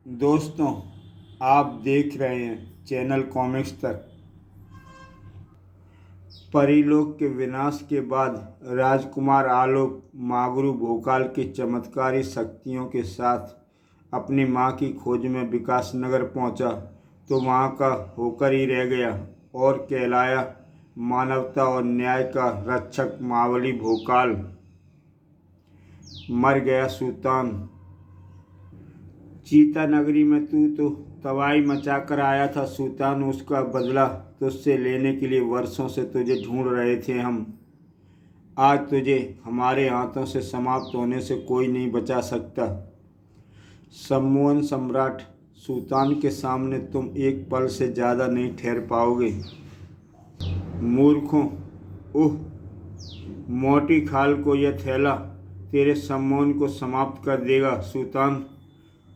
दोस्तों, आप देख रहे हैं चैनल कॉमिक्स तक। परीलोक के विनाश के बाद राजकुमार आलोक मागरू भोकाल की चमत्कारी शक्तियों के साथ अपनी मां की खोज में विकासनगर पहुंचा तो वहां का होकर ही रह गया और कहलाया मानवता और न्याय का रक्षक। मावली भोकाल मर गया सुल्तान। चीता नगरी में तू तो तबाही मचा कर आया था सुल्तान। उसका बदला तुझसे लेने के लिए वर्षों से तुझे ढूंढ रहे थे हम। आज तुझे हमारे हाथों से समाप्त होने से कोई नहीं बचा सकता। सम्मोहन सम्राट सुल्तान के सामने तुम एक पल से ज़्यादा नहीं ठहर पाओगे। मूर्खों, ओह मोटी खाल को यह थैला तेरे सम्मोहन को समाप्त कर देगा सुल्तान,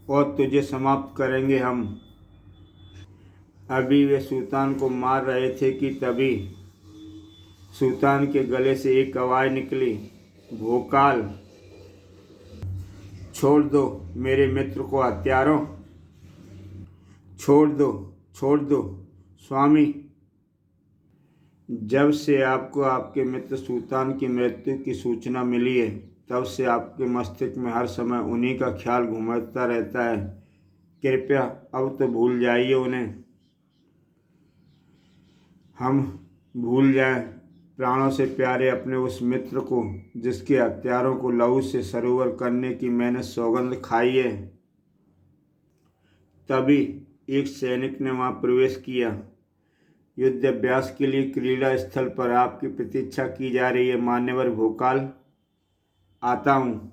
और तुझे समाप्त करेंगे हम। अभी वे सुल्तान को मार रहे थे कि तभी सुल्तान के गले से एक आवाज़ निकली, भोकाल छोड़ दो मेरे मित्र को हत्यारों, छोड़ दो स्वामी। जब से आपको आपके मित्र सुल्तान की मृत्यु की सूचना मिली है तब से आपके मस्तिष्क में हर समय उन्हीं का ख्याल घूमता रहता है। कृपया अब तो भूल जाइए उन्हें। हम भूल जाएं प्राणों से प्यारे अपने उस मित्र को जिसके हत्यारों को लहू से सरोवर करने की मैंने सौगंध खाई है। तभी एक सैनिक ने वहां प्रवेश किया। युद्ध अभ्यास के लिए क्रीड़ा स्थल पर आपकी प्रतीक्षा की जा रही है मान्यवर भोकाल। आता हूँ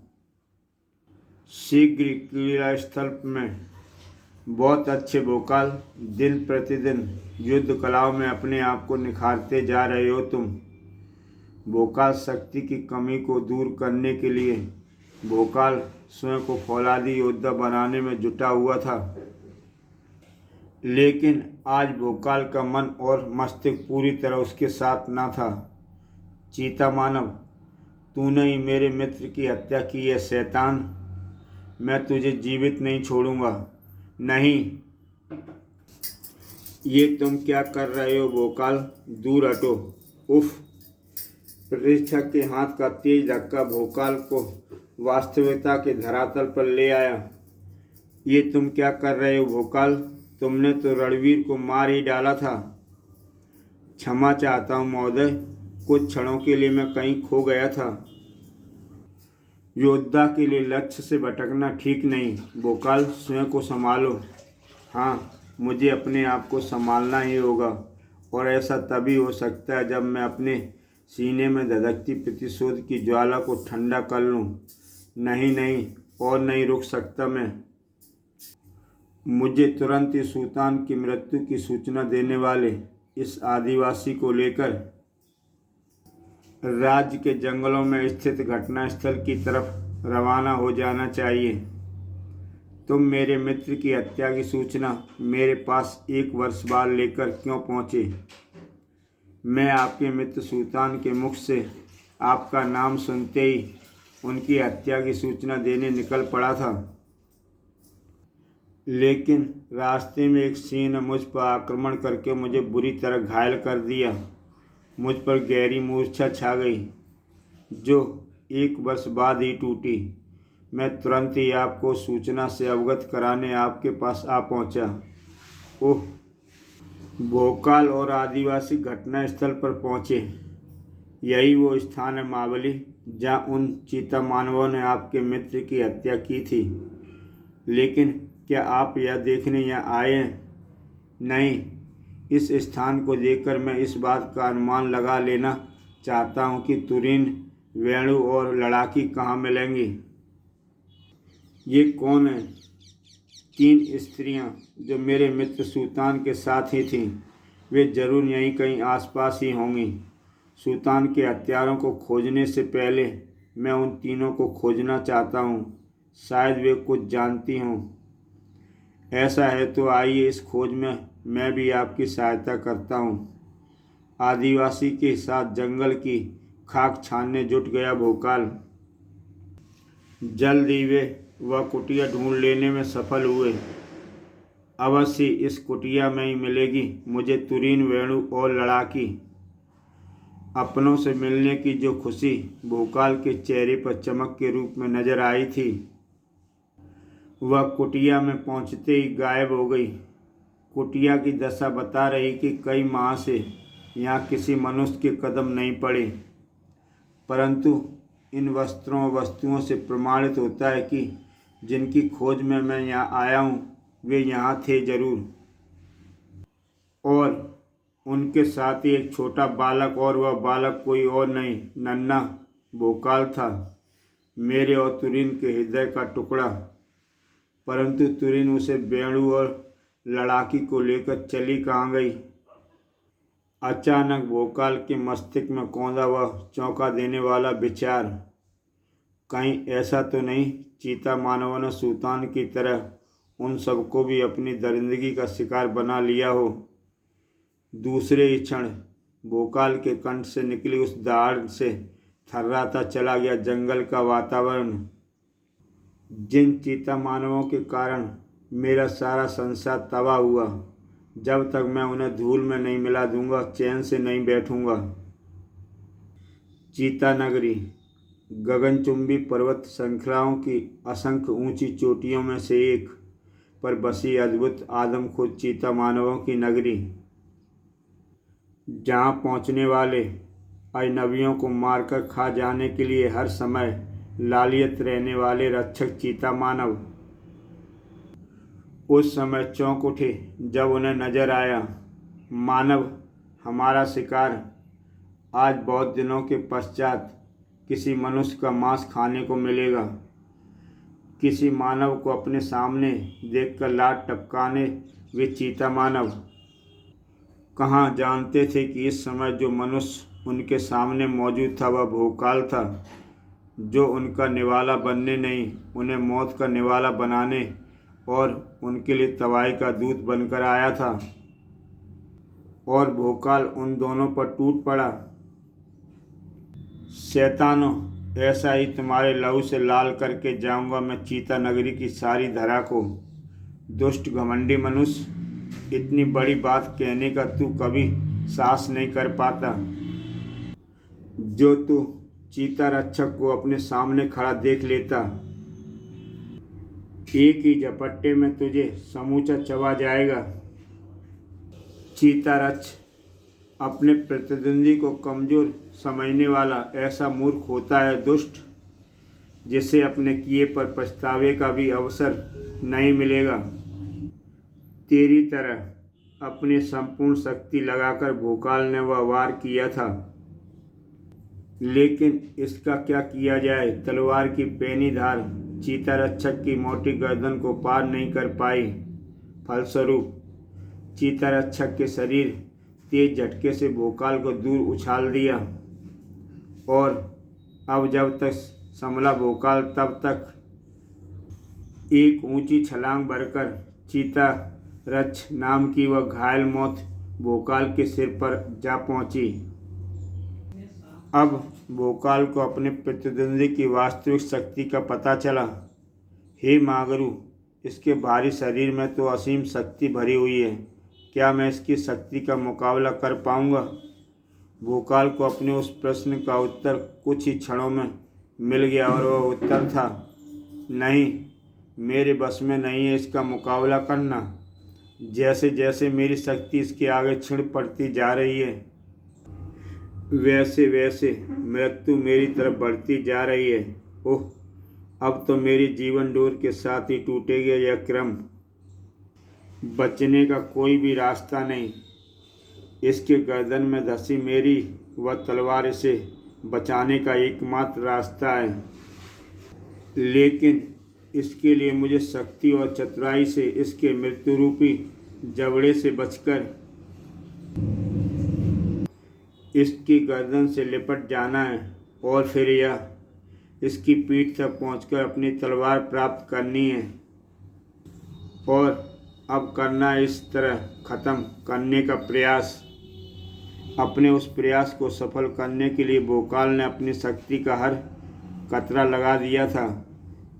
शीघ्र क्रीड़ा स्थल में। बहुत अच्छे भोकाल, दिन प्रतिदिन युद्ध कलाओं में अपने आप को निखारते जा रहे हो तुम। भोकाल शक्ति की कमी को दूर करने के लिए भोकाल स्वयं को फौलादी योद्धा बनाने में जुटा हुआ था, लेकिन आज भोकाल का मन और मस्तिष्क पूरी तरह उसके साथ न था। चीता मानव, तूने ही मेरे मित्र की हत्या की है शैतान। मैं तुझे जीवित नहीं छोड़ूंगा। नहीं, ये तुम क्या कर रहे हो भोकाल, दूर हटो। उफ। परीक्षक के हाथ का तेज धक्का भोकाल को वास्तविकता के धरातल पर ले आया। ये तुम क्या कर रहे हो भोकाल, तुमने तो रणवीर को मार ही डाला था। क्षमा चाहता हूँ महोदय, कुछ क्षणों के लिए मैं कहीं खो गया था। योद्धा के लिए लक्ष्य से भटकना ठीक नहीं। भोकाल, स्वयं को संभालो। हाँ, मुझे अपने आप को संभालना ही होगा, और ऐसा तभी हो सकता है जब मैं अपने सीने में धधकती प्रतिशोध की ज्वाला को ठंडा कर लूँ। नहीं, और नहीं रुक सकता मैं। मुझे तुरंत ही सुल्तान की मृत्यु की सूचना देने वाले इस आदिवासी को लेकर राज्य के जंगलों में स्थित घटनास्थल की तरफ रवाना हो जाना चाहिए। तुम मेरे मित्र की हत्या की सूचना मेरे पास 1 वर्ष बाद लेकर क्यों पहुँचे? मैं आपके मित्र सुल्तान के मुख से आपका नाम सुनते ही उनकी हत्या की सूचना देने निकल पड़ा था, लेकिन रास्ते में एक सिंह ने मुझ पर आक्रमण करके मुझे बुरी तरह घायल कर दिया। मुझ पर गहरी मूर्छा छा गई जो 1 वर्ष बाद ही टूटी। मैं तुरंत ही आपको सूचना से अवगत कराने आपके पास आ पहुंचा। ओह। भोकाल और आदिवासी घटनास्थल पर पहुंचे। यही वो स्थान है मावली जहां उन चीता मानवों ने आपके मित्र की हत्या की थी। लेकिन क्या आप यह देखने यहाँ आए हैं? नहीं, इस स्थान को देखकर मैं इस बात का अनुमान लगा लेना चाहता हूँ कि तुरीन, वेणु और लड़ाकी कहाँ मिलेंगी। ये कौन है? 3 स्त्रियाँ जो मेरे मित्र सुल्तान के साथ ही थीं। वे जरूर यहीं कहीं आसपास ही होंगी। सुल्तान के हत्यारों को खोजने से पहले मैं उन तीनों को खोजना चाहता हूँ। शायद वे कुछ जानती हों। ऐसा है तो आइए इस खोज में मैं भी आपकी सहायता करता हूँ। आदिवासी के साथ जंगल की खाक छानने जुट गया भोकाल। जल्द ही वे वह कुटिया ढूंढ लेने में सफल हुए अवश्य इस कुटिया में ही मिलेगी मुझे तुरीन, वेणु और लड़ाकी। अपनों से मिलने की जो खुशी भोकाल के चेहरे पर चमक के रूप में नजर आई थी, वह कुटिया में पहुंचते ही गायब हो गई। कुटिया की दशा बता रही कि कई माह से यहाँ किसी मनुष्य के कदम नहीं पड़े, परंतु इन वस्त्रों और वस्तुओं से प्रमाणित होता है कि जिनकी खोज में मैं यहाँ आया हूँ वे यहाँ थे जरूर। और उनके साथ ही एक छोटा बालक, और वह बालक कोई और नहीं, नन्हा भोकाल था, मेरे और तुरीन के हृदय का टुकड़ा। परंतु तुरीन उसे वेणु और लड़ाकी को लेकर चली कहाँ गई? अचानक भोकाल के मस्तिष्क में कौंधा वह चौंका देने वाला विचार, कहीं ऐसा तो नहीं चीता मानवों ने सुल्तान की तरह उन सबको भी अपनी दरिंदगी का शिकार बना लिया हो। दूसरे ही क्षण भोकाल के कंठ से निकली उस दहाड़ से थर्राता चला गया जंगल का वातावरण। जिन चीता मानवों के कारण मेरा सारा संसार तबाह हुआ, जब तक मैं उन्हें धूल में नहीं मिला दूंगा चैन से नहीं बैठूंगा। चीता नगरी गगनचुंबी पर्वत श्रृंखलाओं की असंख्य ऊंची चोटियों में से एक पर बसी अद्भुत आदमखोर चीता मानवों की नगरी, जहां पहुंचने वाले अजनबियों को मारकर खा जाने के लिए हर समय लालियत रहने वाले रक्षक चीता मानव उस समय चौंक उठे जब उन्हें नजर आया, मानव हमारा शिकार आज बहुत दिनों के पश्चात किसी मनुष्य का मांस खाने को मिलेगा। किसी मानव को अपने सामने देखकर लात टपकाने वे चीता मानव कहाँ जानते थे कि इस समय जो मनुष्य उनके सामने मौजूद था वह भोकाल था, जो उनका निवाला बनने नहीं उन्हें मौत का निवाला बनाने और उनके लिए तबाही का दूत बनकर आया था। और भोकाल उन दोनों पर टूट पड़ा। शैतानों, ऐसा ही तुम्हारे लहू से लाल करके जाऊंगा मैं चीता नगरी की सारी धरा को। दुष्ट घमंडी मनुष्य, इतनी बड़ी बात कहने का तू कभी साहस नहीं कर पाता। जो तू चीता रक्षक को अपने सामने खड़ा देख लेता, एक ही झपट्टे में तुझे समूचा चबा जाएगा। चीता रक्ष अपने प्रतिद्वंदी को कमजोर समझने वाला ऐसा मूर्ख होता है दुष्ट, जिसे अपने किए पर पछतावे का भी अवसर नहीं मिलेगा। तेरी तरह अपनी संपूर्ण शक्ति लगाकर भोकाल ने वह वार किया था, लेकिन इसका क्या किया जाए? तलवार की पैनी धार चीता रक्षक की मोटी गर्दन को पार नहीं कर पाई। फलस्वरूप चीता रक्षक के शरीर तेज झटके से भोकाल को दूर उछाल दिया, और अब जब तक संभला भोकाल तब तक एक ऊंची छलांग भरकर चीता रक्ष नाम की वह घायल मौत भोकाल के सिर पर जा पहुंची। अब भोकाल को अपने प्रतिद्वंदी की वास्तविक शक्ति का पता चला। हे मागरू, इसके भारी शरीर में तो असीम शक्ति भरी हुई है, क्या मैं इसकी शक्ति का मुकाबला कर पाऊंगा? भोकाल को अपने उस प्रश्न का उत्तर कुछ ही क्षणों में मिल गया, और वह उत्तर था, नहीं, मेरे बस में नहीं है इसका मुकाबला करना। जैसे जैसे मेरी शक्ति इसके आगे क्षीण पड़ती जा रही है, वैसे वैसे मृत्यु मेरी तरफ बढ़ती जा रही है। ओह, अब तो मेरी जीवन डोर के साथ ही टूटेगा यह क्रम। बचने का कोई भी रास्ता नहीं। इसके गर्दन में धसी मेरी वह तलवार इसे बचाने का एकमात्र रास्ता है, लेकिन इसके लिए मुझे शक्ति और चतुराई से इसके मृत्यु रूपी जबड़े से बचकर इसकी गर्दन से लिपट जाना है, और फिर यह इसकी पीठ तक पहुंचकर अपनी तलवार प्राप्त करनी है। और अब करना इस तरह ख़त्म करने का प्रयास। अपने उस प्रयास को सफल करने के लिए भोकाल ने अपनी शक्ति का हर कतरा लगा दिया था,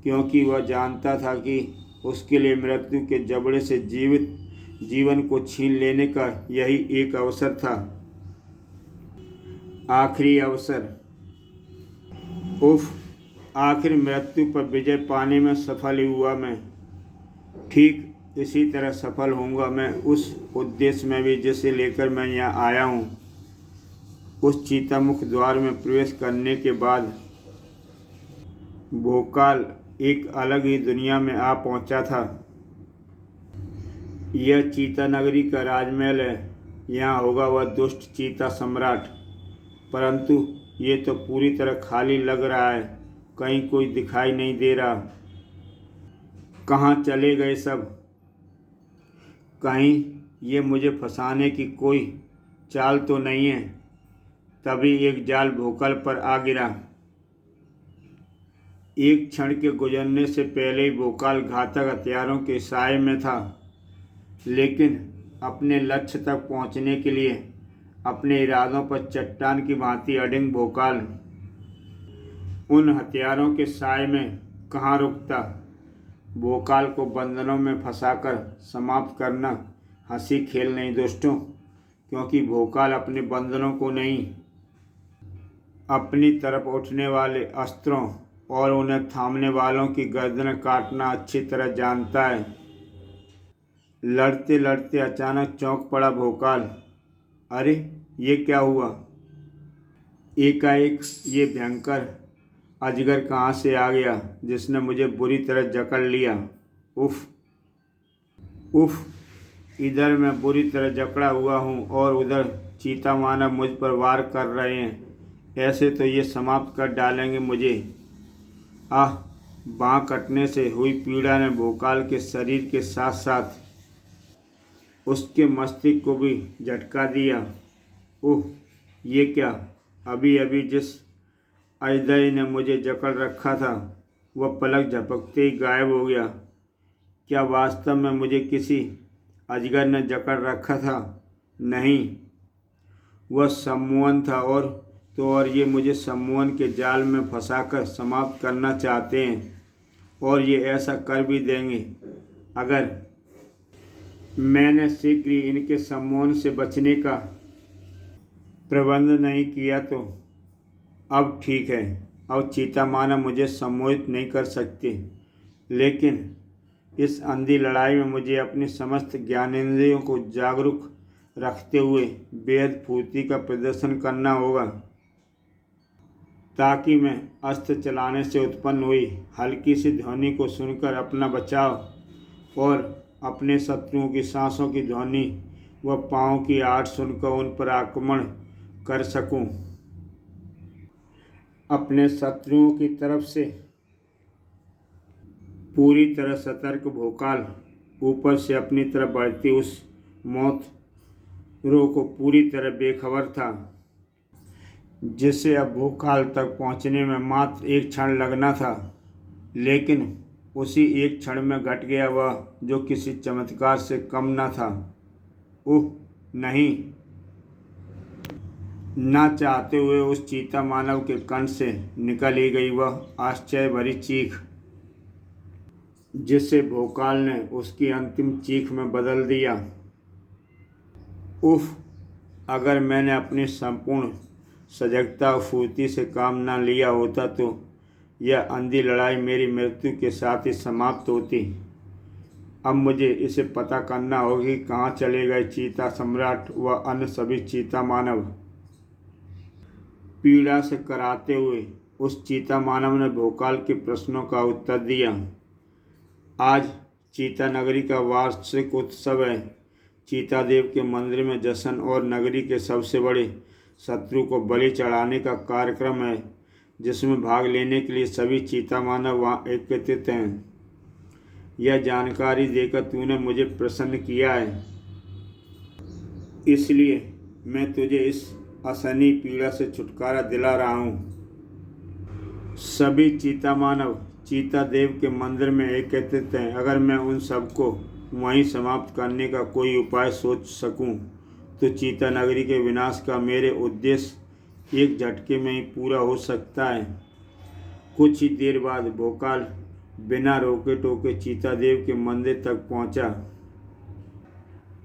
क्योंकि वह जानता था कि उसके लिए मृत्यु के जबड़े से जीवित जीवन को छीन लेने का यही एक अवसर था, आखिरी अवसर। उफ, आखिर मृत्यु पर विजय पाने में सफल ही हुआ मैं। ठीक इसी तरह सफल होऊंगा मैं उस उद्देश्य में भी जिसे लेकर मैं यहाँ आया हूँ। उस चीतामुख द्वार में प्रवेश करने के बाद भोकाल एक अलग ही दुनिया में आ पहुँचा था। यह चीता नगरी का राजमहल है। यहाँ होगा वह दुष्ट चीता सम्राट, परंतु ये तो पूरी तरह खाली लग रहा है, कहीं कोई दिखाई नहीं दे रहा। कहाँ चले गए सब? कहीं ये मुझे फंसाने की कोई चाल तो नहीं है? तभी एक जाल भोकाल पर आ गिरा। एक क्षण के गुजरने से पहले ही भोकाल घातक हथियारों के साए में था, लेकिन अपने लक्ष्य तक पहुंचने के लिए अपने इरादों पर चट्टान की भांति अडिग भोकाल उन हथियारों के साए में कहाँ रुकता। भोकाल को बंधनों में फंसाकर समाप्त करना हंसी खेल नहीं दोस्तों, क्योंकि भोकाल अपने बंधनों को नहीं, अपनी तरफ उठने वाले अस्त्रों और उन्हें थामने वालों की गर्दन काटना अच्छी तरह जानता है। लड़ते लड़ते अचानक चौंक पड़ा भोकाल। अरे ये क्या हुआ? एकाएक ये भयंकर अजगर कहाँ से आ गया जिसने मुझे बुरी तरह जकड़ लिया? उफ उफ, इधर मैं बुरी तरह जकड़ा हुआ हूँ और उधर चीता मानव मुझ पर वार कर रहे हैं। ऐसे तो ये समाप्त कर डालेंगे मुझे। आह, बाँह कटने से हुई पीड़ा ने भोकाल के शरीर के साथ साथ उसके मस्तिष्क को भी झटका दिया। ओह, ये क्या? अभी अभी जिस अजदय ने मुझे जकड़ रखा था वह पलक झपकते ही गायब हो गया। क्या वास्तव में मुझे किसी अजगर ने जकड़ रखा था? नहीं, वह सम्मोहन था, और ये मुझे सम्मोहन के जाल में फंसाकर समाप्त करना चाहते हैं, और ये ऐसा कर भी देंगे अगर मैंने शीघ्र ही इनके सम्मोहन से बचने का प्रबंध नहीं किया तो। अब ठीक है, अब चीता मानव मुझे सम्मोहित नहीं कर सकते, लेकिन इस अंधी लड़ाई में मुझे अपनी समस्त ज्ञानेंद्रियों को जागरूक रखते हुए बेहद फुर्ती का प्रदर्शन करना होगा, ताकि मैं अस्त्र चलाने से उत्पन्न हुई हल्की सी ध्वनि को सुनकर अपना बचाव और अपने शत्रुओं की सांसों की ध्वनि व पाँव की आहट सुनकर उन पर आक्रमण कर सकूं। अपने शत्रुओं की तरफ से पूरी तरह सतर्क भोकाल ऊपर से अपनी तरफ बढ़ती उस मौत रो को पूरी तरह बेखबर था, जिसे अब भोकाल तक पहुंचने में मात्र एक क्षण लगना था। लेकिन उसी एक क्षण में घट गया वह जो किसी चमत्कार से कम न था। उह नहीं, ना चाहते हुए उस चीता मानव के कंठ से निकल ही गई वह आश्चर्य भरी चीख, जिसे भोकाल ने उसकी अंतिम चीख में बदल दिया। उफ, अगर मैंने अपनी संपूर्ण सजगता और फुर्ती से काम न लिया होता तो यह अंधी लड़ाई मेरी मृत्यु के साथ ही समाप्त होती। अब मुझे इसे पता करना होगा कि कहाँ चले गए चीता सम्राट व अन्य सभी चीता मानव। पीड़ा से कराते हुए उस चीता मानव ने भोकाल के प्रश्नों का उत्तर दिया। आज चीता नगरी का वार्षिक उत्सव है। चीता देव के मंदिर में जश्न और नगरी के सबसे बड़े शत्रु को बलि चढ़ाने का कार्यक्रम है, जिसमें भाग लेने के लिए सभी चीता मानव वहाँ एकत्रित हैं। यह जानकारी देकर तूने मुझे प्रसन्न किया है, इसलिए मैं तुझे इस असहनीय पीड़ा से छुटकारा दिला रहा हूँ। सभी चीता मानव चीता देव के मंदिर में एकत्रित हैं। अगर मैं उन सबको वहीं समाप्त करने का कोई उपाय सोच सकूं, तो चीता नगरी के विनाश का मेरे उद्देश्य एक झटके में ही पूरा हो सकता है। कुछ ही देर बाद भोकाल बिना रोके टोके चीतादेव के मंदिर तक पहुंचा।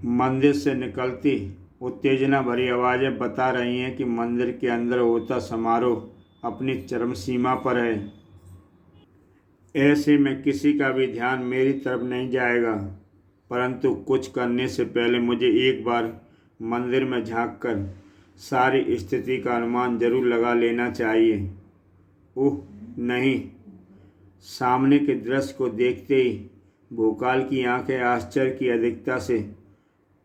मंदिर से निकलती उत्तेजना भरी आवाज़ें बता रही हैं कि मंदिर के अंदर होता समारोह अपनी चरम सीमा पर है। ऐसे में किसी का भी ध्यान मेरी तरफ नहीं जाएगा, परंतु कुछ करने से पहले मुझे एक बार मंदिर में झांककर सारी स्थिति का अनुमान जरूर लगा लेना चाहिए। ओह नहीं! सामने के दृश्य को देखते ही भोकाल की आंखें आश्चर्य की अधिकता से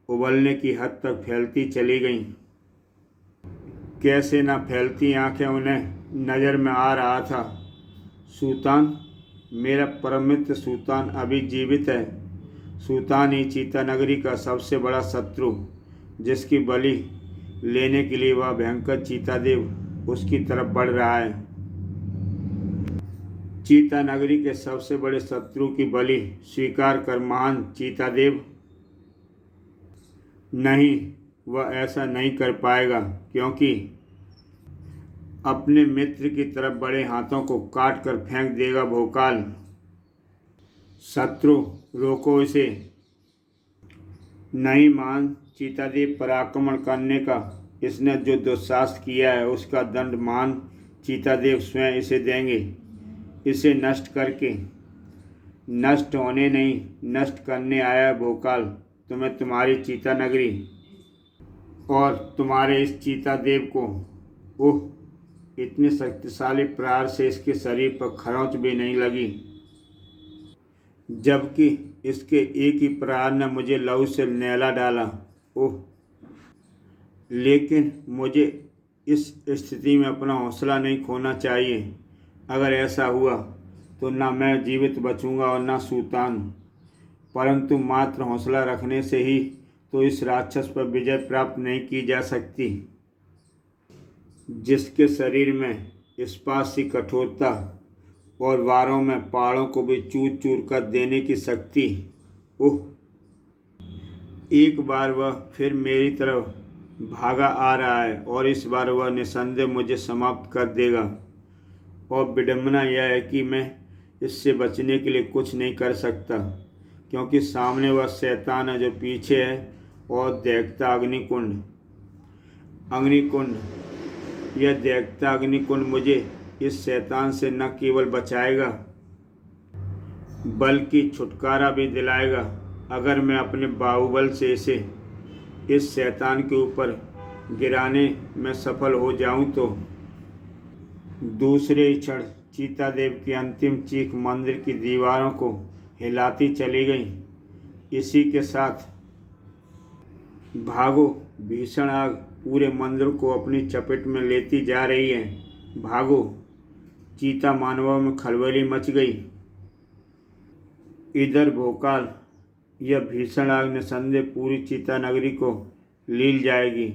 उबलने की हद तक फैलती चली गईं। कैसे न फैलती आंखें उन्हें नज़र में आ रहा था। सुल्तान, मेरा परम मित्र सुल्तान अभी जीवित है। सुल्तान ही चीता नगरी का सबसे बड़ा शत्रु, जिसकी बलि लेने के लिए वह भयंकर चीतादेव उसकी तरफ बढ़ रहा है। चीता नगरी के सबसे बड़े शत्रु की बलि स्वीकार कर महान चीतादेव। नहीं, वह ऐसा नहीं कर पाएगा, क्योंकि अपने मित्र की तरफ बड़े हाथों को काट कर फेंक देगा भोकाल। शत्रु, रोको इसे। नहीं महान चीतादेव पर आक्रमण करने का इसने जो दुस्साहस किया है, उसका दंड महान चीतादेव स्वयं इसे देंगे। इसे नष्ट करके, नष्ट होने नहीं नष्ट करने आया भोकाल। तुम्हें तुम्हारी चीता नगरी और तुम्हारे इस चीतादेव को। ओह, इतने शक्तिशाली प्रहार से इसके शरीर पर खरोंच भी नहीं लगी, जबकि इसके एक ही प्रहार ने मुझे लहू से नहला डाला। ओह, लेकिन मुझे इस स्थिति में अपना हौसला नहीं खोना चाहिए। अगर ऐसा हुआ तो ना मैं जीवित बचूंगा और ना सुल्तान। परंतु मात्र हौसला रखने से ही तो इस राक्षस पर विजय प्राप्त नहीं की जा सकती, जिसके शरीर में इस्पात सी कठोरता और वारों में पहाड़ों को भी चूर चूर कर देने की शक्ति। ओह, एक बार वह फिर मेरी तरफ भागा आ रहा है और इस बार वह निसंदेह मुझे समाप्त कर देगा। और विडंबना यह है कि मैं इससे बचने के लिए कुछ नहीं कर सकता, क्योंकि सामने वह शैतान है जो पीछे है और देखता अग्निकुंड। यह देखता अग्निकुंड मुझे इस शैतान से न केवल बचाएगा, बल्कि छुटकारा भी दिलाएगा, अगर मैं अपने बाहुबल से इसे इस शैतान के ऊपर गिराने में सफल हो जाऊं तो। दूसरे ही क्षण चीतादेव की अंतिम चीख मंदिर की दीवारों को हिलाती चली गई। इसी के साथ भागो, भीषण आग पूरे मंदिर को अपनी चपेट में लेती जा रही है। भागो! चीता मानवों में खलबली मच गई। इधर भोकाल, यह भीषण आग निसंदेह पूरी चीता नगरी को लील जाएगी।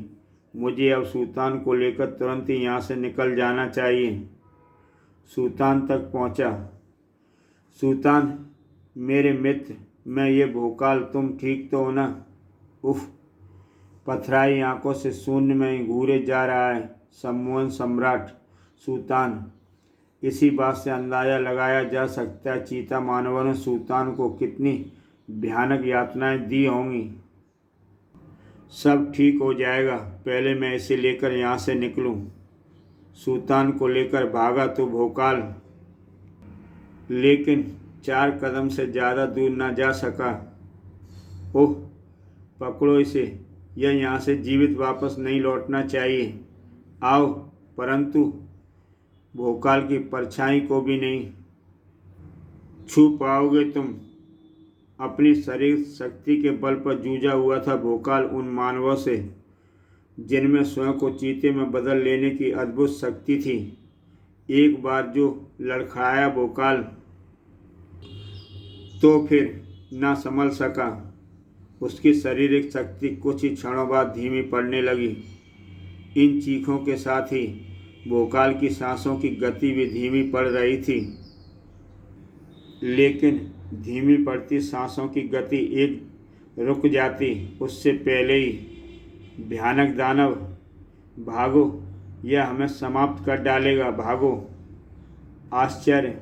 मुझे अब सुल्तान को लेकर तुरंत ही यहाँ से निकल जाना चाहिए। सुल्तान तक पहुँचा। सुल्तान, मेरे मित्र, मैं ये भोकाल, तुम ठीक तो हो ना? उफ! पथराई आंखों से शून्य में ही घूरे जा रहा है सम्मोहन सम्राट सुल्तान। इसी बात से अंदाज़ा लगाया जा सकता है चीता मानवों ने सुल्तान को कितनी भयानक यातनाएं दी होंगी। सब ठीक हो जाएगा, पहले मैं इसे लेकर यहाँ से निकलूँ। सुल्तान को लेकर भागा तो भोकाल, लेकिन 4 कदम से ज़्यादा दूर न जा सका। ओह, पकड़ो इसे, यह यहाँ से जीवित वापस नहीं लौटना चाहिए। आओ, परंतु भोकाल की परछाई को भी नहीं छू पाओगे तुम। अपनी शरीर शक्ति के बल पर जूझा हुआ था भोकाल उन मानवों से, जिनमें स्वयं को चीते में बदल लेने की अद्भुत शक्ति थी। एक बार जो लड़खड़ाया भोकाल, तो फिर न संभल सका। उसकी शारीरिक शक्ति कुछ ही क्षणों बाद धीमी पड़ने लगी। इन चीखों के साथ ही भोकाल की सांसों की गति भी धीमी पड़ रही थी। लेकिन धीमी पड़ती सांसों की गति एक रुक जाती उससे पहले ही भयानक दानव, भागो, यह हमें समाप्त कर डालेगा, भागो। आश्चर्य,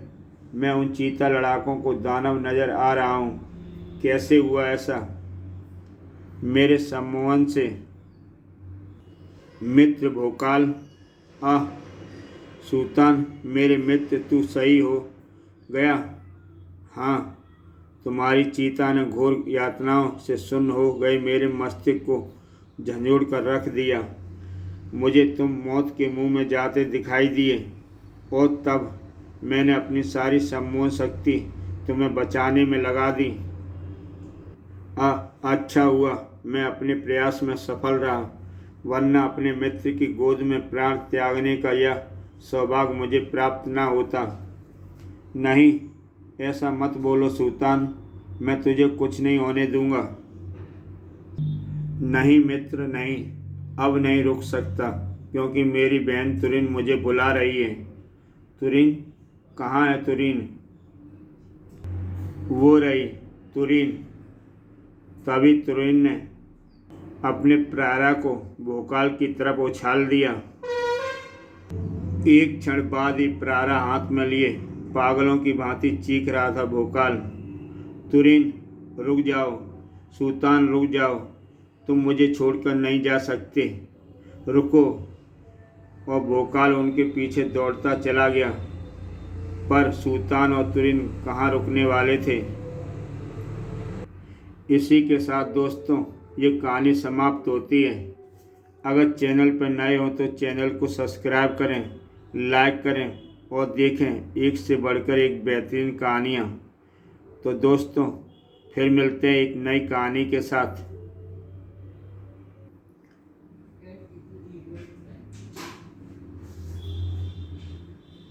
मैं उन चीता लड़ाकों को दानव नजर आ रहा हूँ। कैसे हुआ ऐसा? मेरे सम्मोहन से मित्र भोकाल। आह सुल्तान, मेरे मित्र, तू सही हो गया। हाँ, तुम्हारी चीता ने घोर यातनाओं से सुन्न हो गए मेरे मस्तिष्क को झंझोड़ कर रख दिया। मुझे तुम मौत के मुंह में जाते दिखाई दिए और तब मैंने अपनी सारी सम्मोहन शक्ति तुम्हें बचाने में लगा दी। अच्छा हुआ मैं अपने प्रयास में सफल रहा, वरना अपने मित्र की गोद में प्राण त्यागने का यह सौभाग्य मुझे प्राप्त न होता। नहीं, ऐसा मत बोलो सुल्तान, मैं तुझे कुछ नहीं होने दूंगा। नहीं मित्र, नहीं, अब नहीं रुक सकता, क्योंकि मेरी बहन तुरीन मुझे बुला रही है। तुरीन? कहाँ है तुरीन? वो रही तुरीन। तभी तुरीन ने अपने प्यारा को भोकाल की तरफ उछाल दिया। एक क्षण बाद ही प्यारा हाथ में लिए पागलों की भांति चीख रहा था भोकाल। तुरीन, रुक जाओ, सुल्तान रुक जाओ, तुम मुझे छोड़कर नहीं जा सकते, रुको। और भोकाल उनके पीछे दौड़ता चला गया, पर सुल्तान और तुरीन कहाँ रुकने वाले थे। इसी के साथ दोस्तों ये कहानी समाप्त होती है। अगर चैनल पर नए हो तो चैनल को सब्सक्राइब करें, लाइक करें और देखें एक से बढ़कर एक बेहतरीन कहानियाँ। तो दोस्तों फिर मिलते हैं एक नई कहानी के साथ।